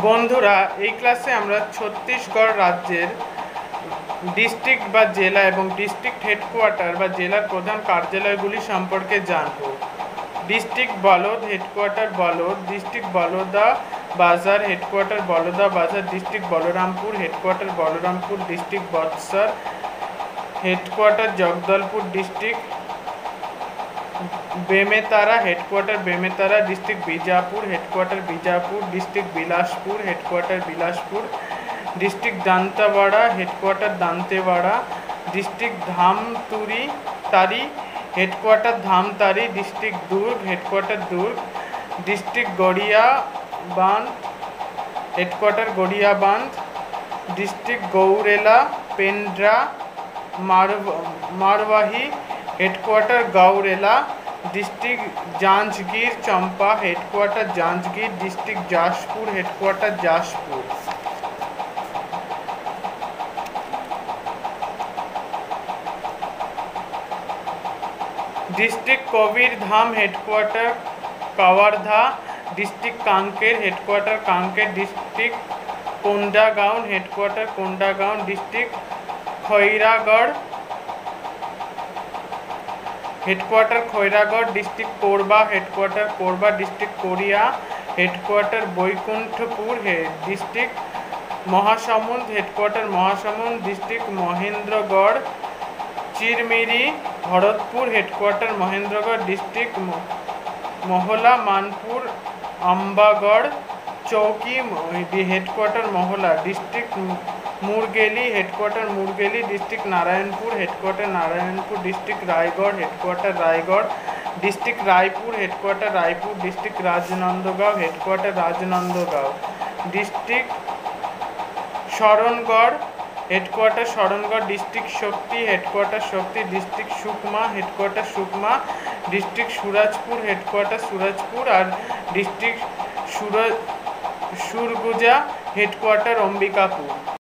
বন্ধুরা, এই ক্লাসে আমরা ছত্তিশগড় রাজ্যের ডিস্ট্রিক্ট বা জেলা এবং ডিস্ট্রিক্ট হেডকোয়ার্টার বা জেলার প্রধান কার্যালয়গুলি সম্পর্কে জানব। ডিস্ট্রিক্ট বলদ, হেডকোয়ার্টার বলদ, ডিস্ট্রিক্ট বলদা বাজার, headquarter Baloda Bazar, district Balrampur, headquarter Balrampur, district Bastar, headquarter Jagdalpur, district Bemetara, headquarter Bemetara, district Bijapur, headquarter Bijapur, district Bilaspur, headquarter Bilaspur, district Dantewada, headquarter Dantewada, district Dhamtari, headquarter Dhamtari, district Durg, headquarter Durg, district Gariaband, headquarter Gariaband, district Gaurela Pendra Marwahi, headquarter Gaurela, district Janjgir Champa, headquarter Janjgir, district Jashpur, headquarter Jashpur. District Kabirdham, headquarter Kawardha, district Kanker, headquarter Kanker, district Kondagaon, headquarter Kondagaon, district Khairagarh, headquarter Khairagarh, district Korba, headquarter Korba, district Koriya, headquarter Baikunthpur, district Mahasamund, headquarter Mahasamund, district Mahendragarh, Chirmiri Bharatpur, headquarter Mahendragarh, district Mohla Manpur Ambagarh Chowki, headquarter Mohla, district Mungeli, headquarter Mungeli, district Narayanpur, headquarter Narayanpur, district Raigarh, headquarter Raigarh, district Raipur, headquarter Raipur, district Rajnandgaon, headquarter Rajnandgaon, district Sarangarh, headquarter Sarangarh, district Sakti, headquarter Sakti, district Sukma, headquarter Sukma, district Surajpur, headquarter Surajpur और district Surguja, headquarter Ambikapur.